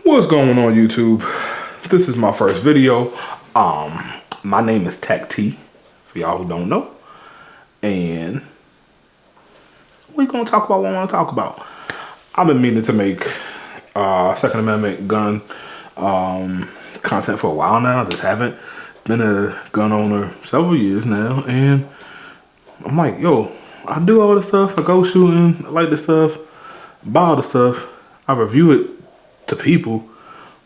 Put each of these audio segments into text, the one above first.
What's going on, YouTube? This is my first video. My name is Tac-Tee, for y'all who don't know. And we're gonna talk about what I want to talk about. I've been meaning to make Second Amendment gun content for a while now. I just haven't. Been a gun owner several years now, and I'm like, yo, I do all this stuff. I go shooting, I like this stuff, buy all the stuff, I review it to people,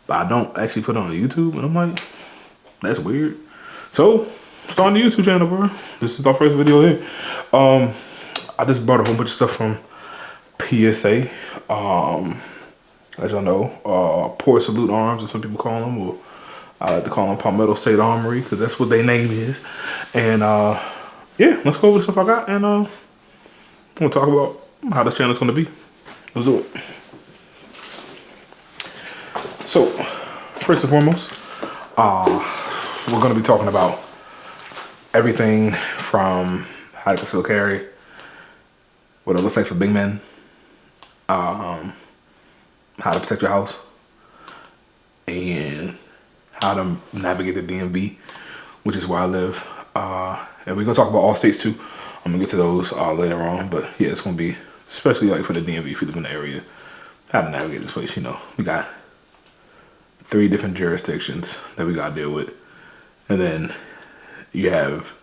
but I don't actually put it on YouTube. And I'm like, that's weird. So starting the YouTube channel, bro. This is our first video here. I just bought a whole bunch of stuff from PSA. As y'all know, Port Salute Arms, as some people call them, or I like to call them Palmetto State Armory, because that's what their name is. And yeah, let's go over the stuff I got, and we'll talk about how this channel's gonna be. Let's do it. So, first and foremost, we're gonna be talking about everything from how to conceal carry, what it looks like for big men, how to protect your house, and how to navigate the DMV, which is where I live. And we're gonna talk about all states too. I'm gonna get to those later on, but yeah, it's gonna be especially like for the DMV if you live in the area, how to navigate this place. You know, we got 3 different jurisdictions that we gotta deal with, and then you have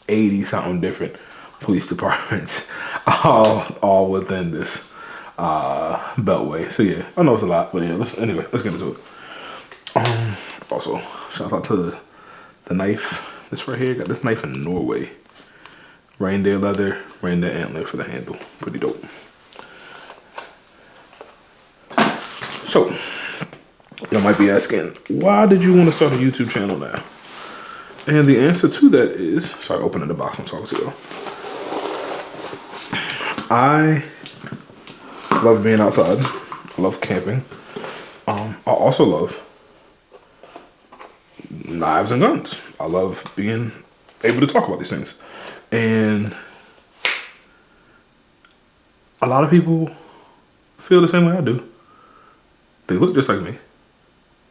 80 something different police departments, all within this beltway. So yeah, I know it's a lot, but yeah, let's get into it. Also, shout out to the knife. This right here, got this knife in Norway. Reindeer leather, reindeer antler for the handle. Pretty dope. So, y'all might be asking, why did you want to start a YouTube channel now? And the answer to that is, sorry, opening the box when talking to y'all. I love being outside. I love camping. I also love knives and guns. I love being able to talk about these things. And a lot of people feel the same way I do. They look just like me,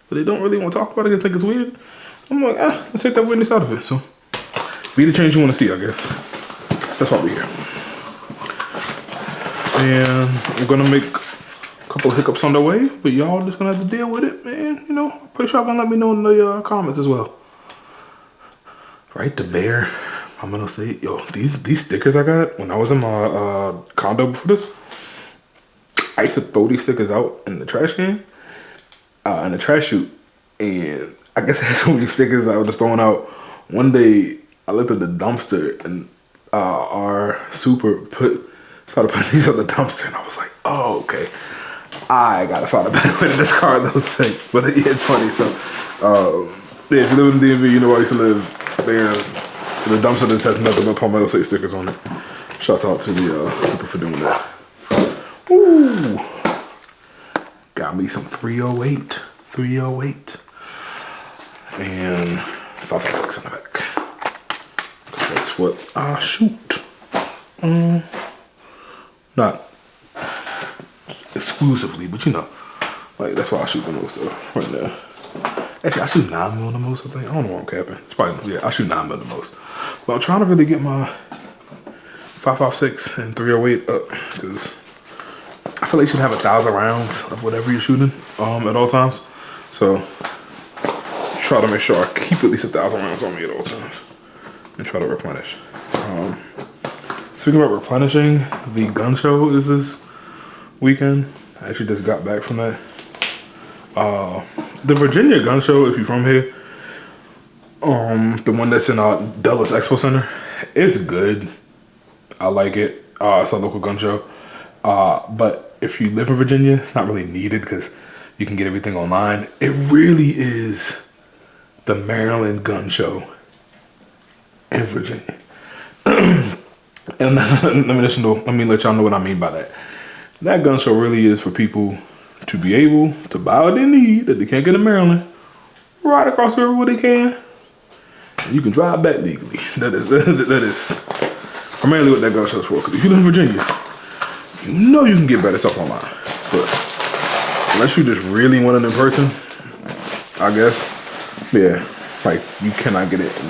but they don't really want to talk about it. They think it's weird. I'm like, let's take that weirdness out of it. So be the change you want to see, I guess. That's why we're here. And I'm gonna make a couple of hiccups on the way, but y'all just gonna have to deal with it, man. You know, pretty sure y'all gonna let me know in the comments as well. Right, the bear. I'm gonna say, yo, these stickers I got when I was in my condo before this, I used to throw these stickers out in the trash can, in the trash chute, and I guess I had so many stickers I was just throwing out. One day I looked at the dumpster, and our super started putting these on the dumpster, and I was like, oh, okay, I gotta find a better way to discard those things. But yeah, it's funny. So yeah, if you live in the DMV, you know where I used to live there. The dumpster that has nothing but Palmetto State stickers on it. Shouts out to the super for doing that. Ooh, got me some 308, and 556 in the back. That's what I shoot. Not exclusively, but you know, like that's why I shoot the most of right now. Actually, I shoot 9mm the most, I think. I don't know why I'm capping. It's probably, yeah, I shoot 9mm the most. But I'm trying to really get my 556 and 308 up, because I feel like you should have 1,000 rounds of whatever you're shooting at all times. So try to make sure I keep at least 1,000 rounds on me at all times and try to replenish. Speaking about replenishing, the gun show is this weekend. I actually just got back from that. The Virginia gun show, if you're from here, the one that's in Dulles Expo Center, it's good. I like it. It's a local gun show. But if you live in Virginia, it's not really needed because you can get everything online. It really is the Maryland gun show in Virginia. And let me let y'all know what I mean by that. That gun show really is for people to be able to buy what they need that they can't get in Maryland, right across the river where they can. And you can drive back legally. That is primarily what that gun show is for. Because if you live in Virginia, you know you can get better stuff online. But unless you just really want it in person, I guess. Yeah, like you cannot get it in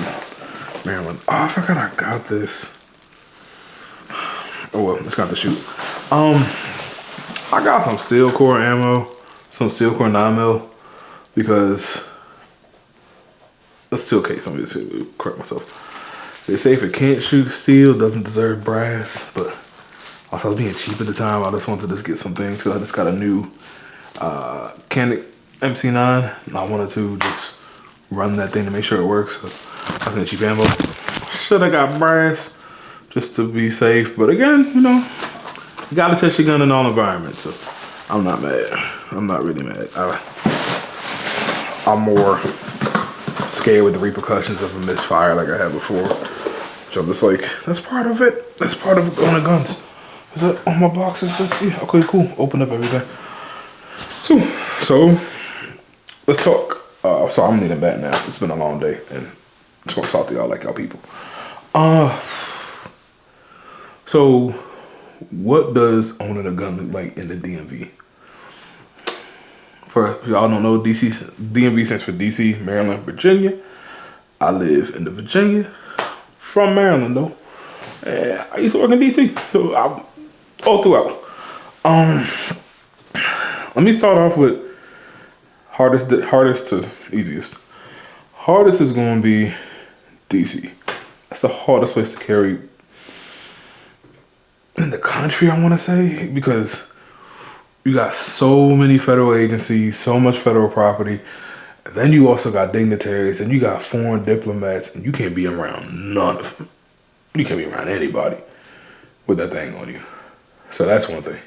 Maryland. Oh, I forgot I got this. Oh well, it's got to shoot. I got some steel core ammo, some steel core 9mm because let's steel case. Let me just correct myself. They say if it can't shoot steel, it doesn't deserve brass, but also I was being cheap at the time. I just wanted to just get some things because I just got a new Canik MC9 and I wanted to just run that thing to make sure it works. So I was gonna cheap ammo. Should have got brass just to be safe, but again, you know, you gotta test your gun in all environments. So I'm not mad. I'm not really mad. I'm more scared with the repercussions of a misfire like I had before. So I'm just like, that's part of it. That's part of owning guns. Is that on my boxes? Let's see. Okay, cool. Open up everything. So let's talk. So I'm needing back now. It's been a long day, and just want to talk to y'all like y'all people. So what does owning a gun look like in the DMV? For y'all don't know, DMV stands for DC, Maryland, Virginia. I live in the Virginia, from Maryland though. And I used to work in DC, so I'm all throughout. Let me start off with hardest to easiest. Hardest is going to be DC. That's the hardest place to carry in the country, I want to say, because you got so many federal agencies, so much federal property. And then you also got dignitaries, and you got foreign diplomats, and you can't be around none of them. You can't be around anybody with that thing on you. So that's one thing.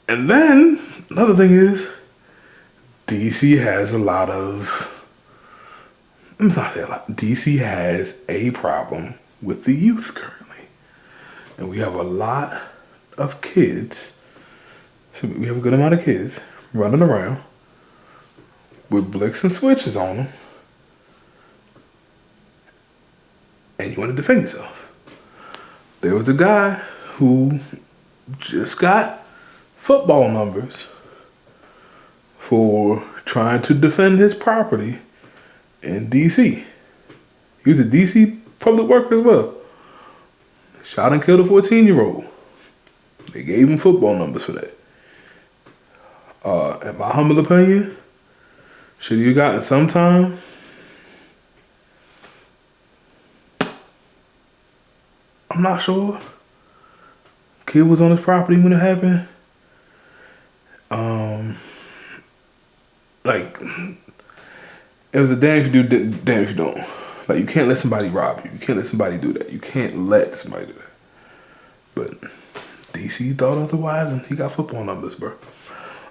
And then another thing is DC has a lot of, I'm not saying a lot, DC has a problem with the youth currently. And we have a lot of kids, so we have a good amount of kids running around with blicks and switches on them. And you want to defend yourself. There was a guy who just got football numbers for trying to defend his property in DC. He was a DC public worker as well. Shot and killed a 14-year-old. They gave him football numbers for that. In my humble opinion, should you gotten some time? I'm not sure. Kid was on his property when it happened. Like, it was a damn if you do, damn if you don't. Like, you can't let somebody rob you. You can't let somebody do that. You can't let somebody do that. But DC thought otherwise, and he got football numbers, bro.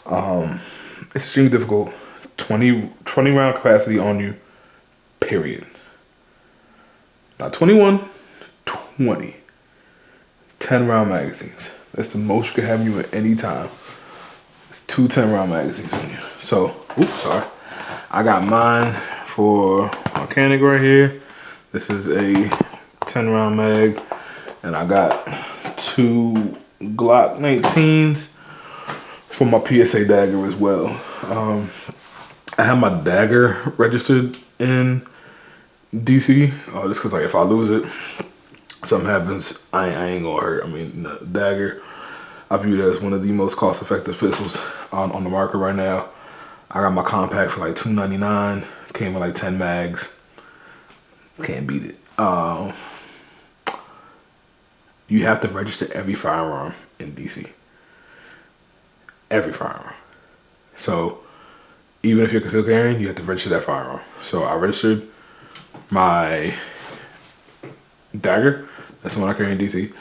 It's extremely difficult. 20 round capacity on you, period. Not 21, 20. 10 round magazines. That's the most you can have you at any time. It's 2 10-round magazines on you. So, oops, sorry. I got mine for mechanic right here. This is a 10-round mag. And I got 2 Glock 19s for my PSA dagger as well. I have my dagger registered in DC. Just cause like if I lose it, something happens, I ain't gonna hurt. I mean, the dagger, I view it as one of the most cost-effective pistols on the market right now. I got my compact for like $2.99. Came with like 10 mags. Can't beat it. You have to register every firearm in DC. Every firearm. So even if you're still carrying, you have to register that firearm. So I registered my dagger. That's the one I carry in DC.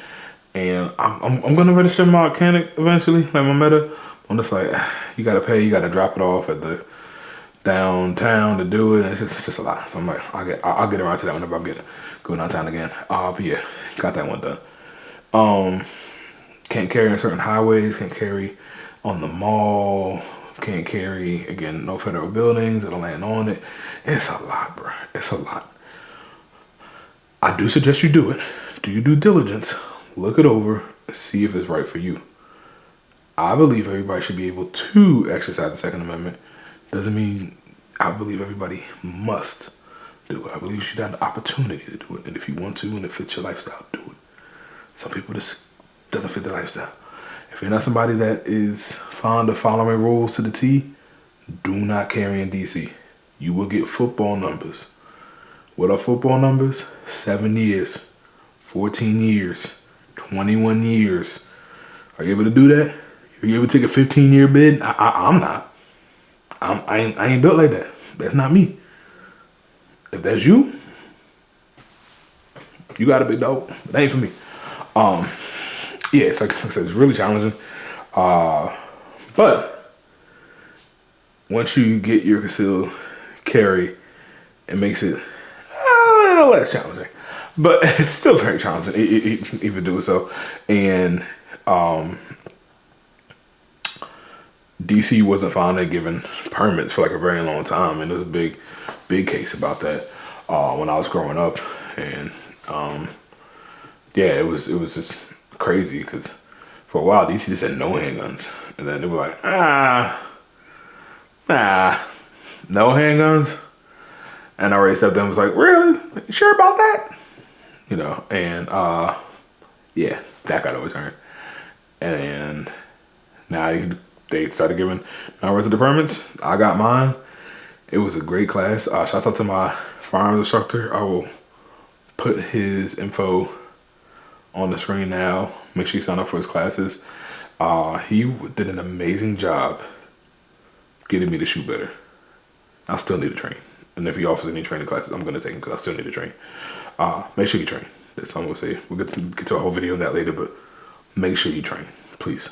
And I'm gonna register my mechanic eventually, like my meta. I'm just like, you gotta pay, you gotta drop it off at the downtown to do it. And it's just a lot. So I'm like, I'll get around to that whenever I go downtown again. But yeah, got that one done. Can't carry on certain highways, can't carry on the mall, can't carry, again, no federal buildings that'll land on it. It's a lot, bro. It's a lot. I do suggest you do it. Do your due diligence. Look it over. See if it's right for you. I believe everybody should be able to exercise the Second Amendment. Doesn't mean I believe everybody must do it. I believe you should have the opportunity to do it. And if you want to and it fits your lifestyle, do it. Some people just doesn't fit their lifestyle. If you're not somebody that is fond of following rules to the T, do not carry in DC. You will get football numbers. What are football numbers? 7 years, 14 years, 21 years. Are you able to do that? Are you able to take a 15-year bid? I'm not. I ain't built like that. That's not me. If that's you, you got a big dog. That ain't for me. Yeah, so like I said, it's really challenging. But once you get your concealed carry, it makes it a little less challenging. But it's still very challenging, even doing so. And DC wasn't finally given permits for like a very long time, and there was a big case about that when I was growing up. And yeah, it was just crazy because for a while DC just had no handguns, and then they were like, no handguns. And I already stepped in and was like, really? You sure about that? You know, and yeah, that got overturned. And now they started giving non-resident permits. I got mine. It was a great class. Shout out to my firearms instructor. I will put his info on the screen now. Make sure you sign up for his classes. He did an amazing job getting me to shoot better. I still need to train. And if he offers any training classes, I'm going to take them because I still need to train. Make sure you train. That's all I'm going to say. We'll get to a whole video on that later, but make sure you train, please.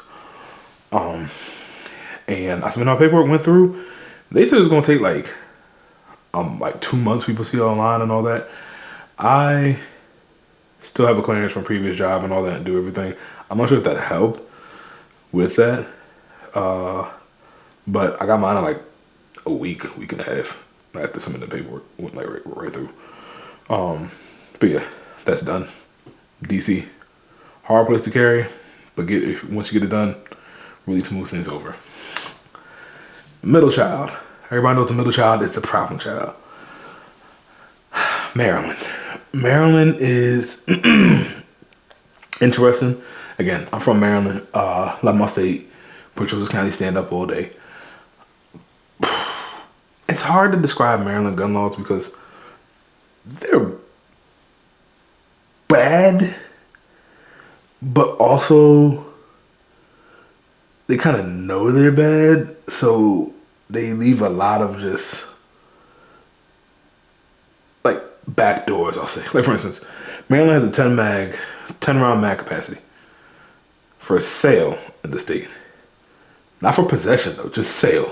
And I submitted my paperwork, went through. They said it was going to take like 2 months. People see it online and all that. I still have a clearance from previous job and all that and do everything. I'm not sure if that helped with that. But I got mine in like a week and a half after submitting the paperwork. Went like right through. But yeah, that's done. DC, hard place to carry, but once you get it done, really smooth things over. Middle child. Everybody knows the middle child is the problem child. Maryland. Maryland is interesting. Again, I'm from Maryland. Love my state. Patrols County, stand up all day. It's hard to describe Maryland gun laws because they're bad, but also they kind of know they're bad, so they leave a lot of just like back doors, I'll say. Like for instance, Maryland has a 10 round mag capacity for sale in the state. Not for possession though, just sale.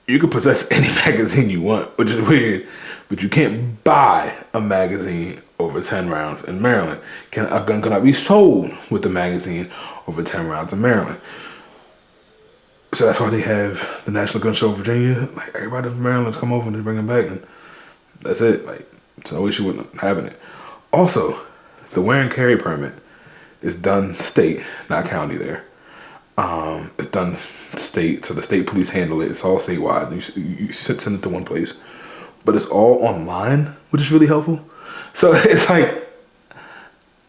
You can possess any magazine you want, which is weird, but you can't buy a magazine over 10 rounds in Maryland. A gun cannot be sold with a magazine over 10 rounds in Maryland. So that's why they have the National Gun Show of Virginia. Like everybody from Maryland come over and they bring them back, and that's it. Like it's no issue with having it. Also, the wear and carry permit is done state, not county there. It's done state, so the state police handle it. It's all statewide. You send it to one place, but it's all online, which is really helpful. So it's like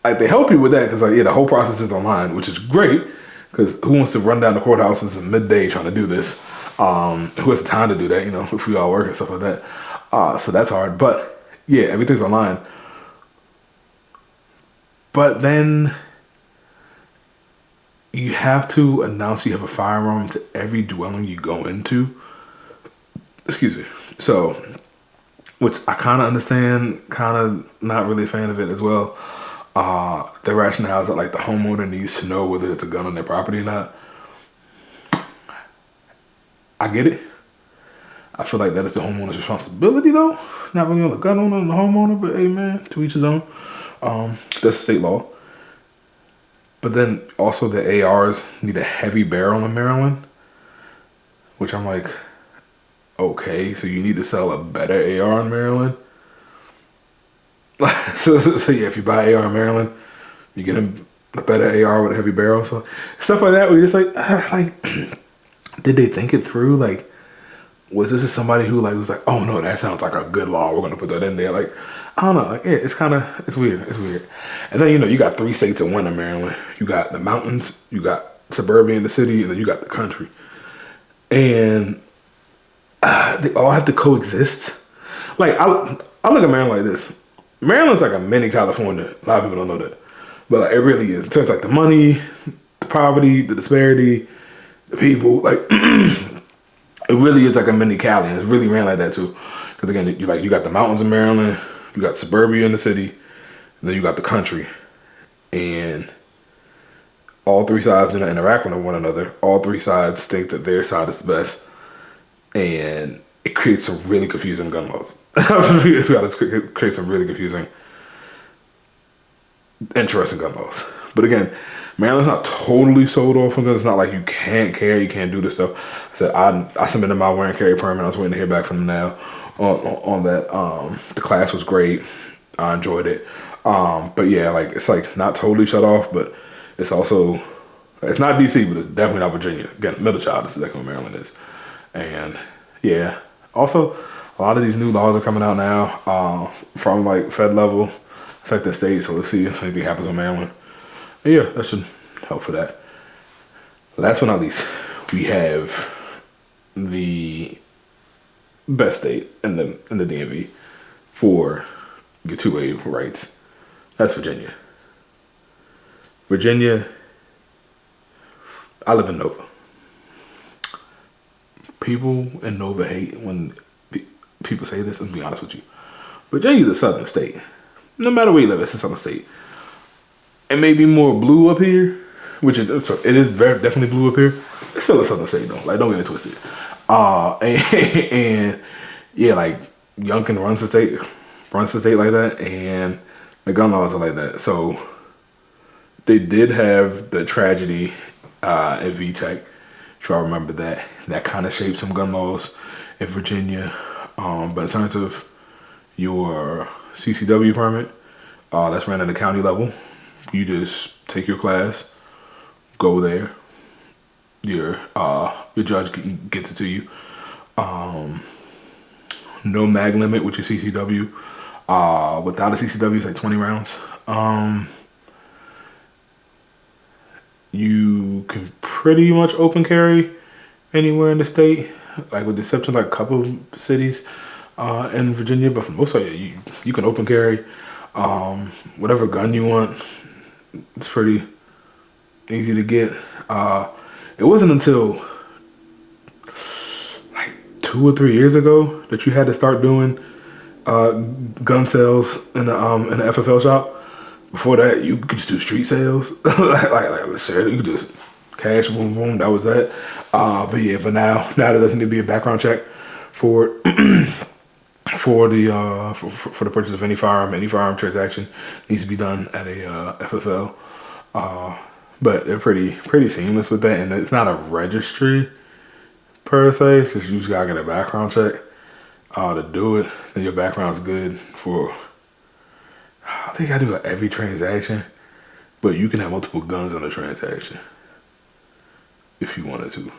they help you with that because the whole process is online, which is great. Because who wants to run down the courthouses at midday trying to do this? Who has time to do that? If we all work and stuff like that. So that's hard. But yeah, everything's online. But then you have to announce you have a firearm to every dwelling you go into. Excuse me. So, which I kind of understand, kind of not really a fan of it as well. The rationale is that the homeowner needs to know whether there's a gun on their property or not. I get it. I feel like that is the homeowner's responsibility though. Not really on the gun owner and the homeowner, but hey man, to each his own. That's state law. But then also the ARs need a heavy barrel in Maryland, which I'm like, okay, so you need to sell a better AR in Maryland. So yeah, if you buy AR in Maryland, you get them a better AR with a heavy barrel. So stuff like that. We just like, did they think it through? Like, was this just somebody who like was like, oh no, that sounds like a good law. We're gonna put that in there. Like, I don't know. Like, yeah, it's weird. It's weird. And then you got 3 states in one in Maryland. You got the mountains, you got suburban, the city, and then you got the country. And they all have to coexist. Like, I look at Maryland like this. Maryland's like a mini California. A lot of people don't know that, but like, it really is. In terms of like the money, the poverty, the disparity, the people. Like, it really is like a mini Cali, and it's really ran like that too. Because again, you got the mountains in Maryland, you got suburbia in the city, and then you got the country, and all 3 sides do not interact with one another. All 3 sides think that their side is the best, and it creates some really confusing gun laws. It creates some really confusing, interesting gun laws. But again, Maryland's not totally sold off on guns. It's not like you can't carry, you can't do this stuff. I said I submitted my wear and carry permit. I was waiting to hear back from them now on that. The class was great. I enjoyed it. But yeah, like it's like not totally shut off, but it's also, it's not DC, but it's definitely not Virginia. Again, middle child is exactly what Maryland is. And yeah, also a lot of these new laws are coming out now from like Fed level, affecting states. So let's see if anything happens in Maryland. And yeah, that should help for that. Last but not least, we have the best state in the DMV for your two-way rights. That's Virginia. Virginia, I live in Nova. People in Nova hate when people say this, and to be honest with you. Virginia's a southern state. No matter where you live, it's a southern state. It may be more blue up here, which it is very definitely blue up here. It's still a southern state though. Like, don't get it twisted. And yeah, like Youngkin runs the state like that, and the gun laws are like that. So they did have the tragedy at VTech. Try to remember that. That kind of shaped some gun laws in Virginia. But in terms of your CCW permit, that's ran at the county level. You just take your class, go there. Your judge gets it to you. No mag limit with your CCW. Without a CCW, it's like 20 rounds. You can pretty much open carry anywhere in the state, like with the exception of like a couple of cities in Virginia, but for the most part, you can open carry whatever gun you want. It's pretty easy to get. It wasn't until like 2 or 3 years ago that you had to start doing gun sales in the FFL shop. Before that, you could just do street sales, like share. You could just cash, boom, boom. That was that. But now there doesn't need to be a background check for for the purchase of any firearm. Any firearm transaction needs to be done at a FFL. But they're pretty seamless with that, and it's not a registry per se. It's just you just gotta get a background check to do it. Then your background's good for. I think I do every transaction, but you can have multiple guns on the transaction if you wanted to.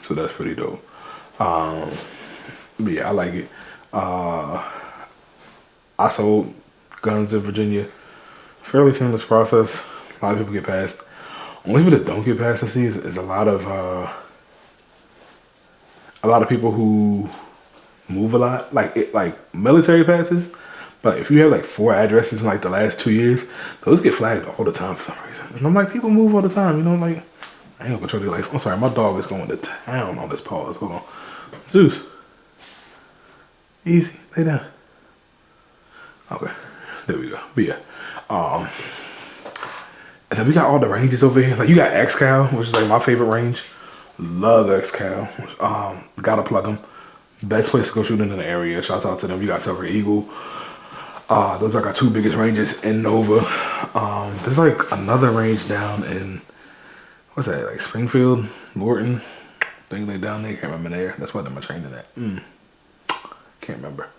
So that's pretty dope. But yeah, I like it. I sold guns in Virginia. Fairly seamless process. A lot of people get past. Only people that don't get past, I see, is a lot of people who move a lot, like military passes. But if you have like 4 addresses in like the last 2 years, those get flagged all the time for some reason. And I'm like, people move all the time, like, I ain't gonna control their life. I'm sorry, my dog is going to town on this pause. Hold on. Zeus. Easy, lay down. Okay, there we go. But yeah, and then we got all the ranges over here. Like, you got X-Cal, which is like my favorite range. Love X-Cal. Gotta plug them. Best place to go shooting in the area. Shouts out to them. You got Silver Eagle. Those are our 2 biggest ranges in Nova. There's like another range down in, what's that, like Springfield, Lorton. I think they down there. Can't remember there. That's what they're training at. Can't remember.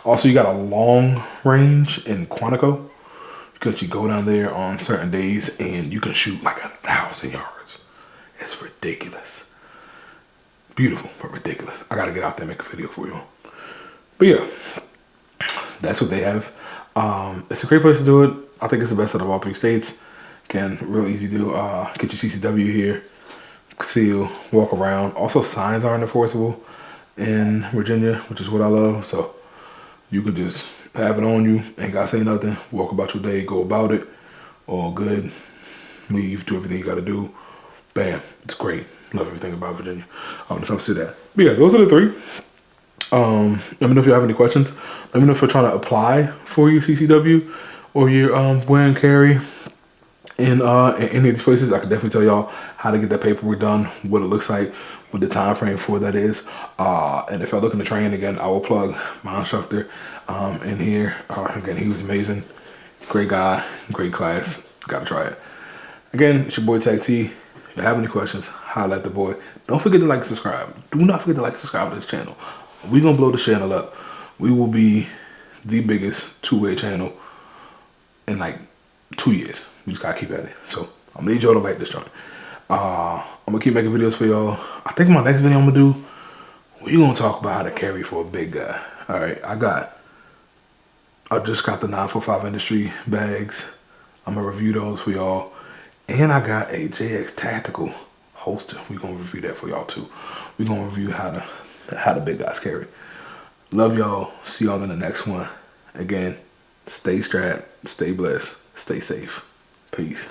Also, you got a long range in Quantico. because you go down there on certain days and you can shoot like 1,000 yards. It's ridiculous. Beautiful, but ridiculous. I gotta get out there and make a video for you. But yeah, that's what they have. It's a great place to do it. I think it's the best out of all 3 states. Can real easy do. Get your CCW here, seal, walk around. Also, signs aren't enforceable in Virginia, which is what I love. So you could just have it on you, ain't gotta say nothing, walk about your day, go about it, all good, leave, do everything you gotta do. Bam, it's great. Love everything about Virginia when it comes to that. But yeah, those are the 3. Let me know if you have any questions. Let me know if you're trying to apply for your CCW or your wear and carry in any of these places. I can definitely tell y'all how to get that paperwork done, what it looks like, what the time frame for that is. And if y'all looking to train, again, I will plug my instructor in here. Again, he was amazing. Great guy, great class. Gotta try it. Again, it's your boy Tac-Tee. If you have any questions, holla at the boy. Don't forget to like and subscribe. Do not forget to like and subscribe to this channel. We're gonna blow the channel up. We will be the biggest two-way channel in like 2 years. We just gotta keep at it. So I'm gonna need y'all to like this joint. I'm gonna keep making videos for y'all. I think my next video I'm gonna do, we're gonna talk about how to carry for a big guy. All right, I just got the 945 industry bags. I'm gonna review those for y'all. And I got a JX tactical holster. We're gonna review that for y'all too. We're gonna review how the big guys carry. Love y'all. See y'all in the next one. Again, stay strapped, stay blessed, stay safe. Peace.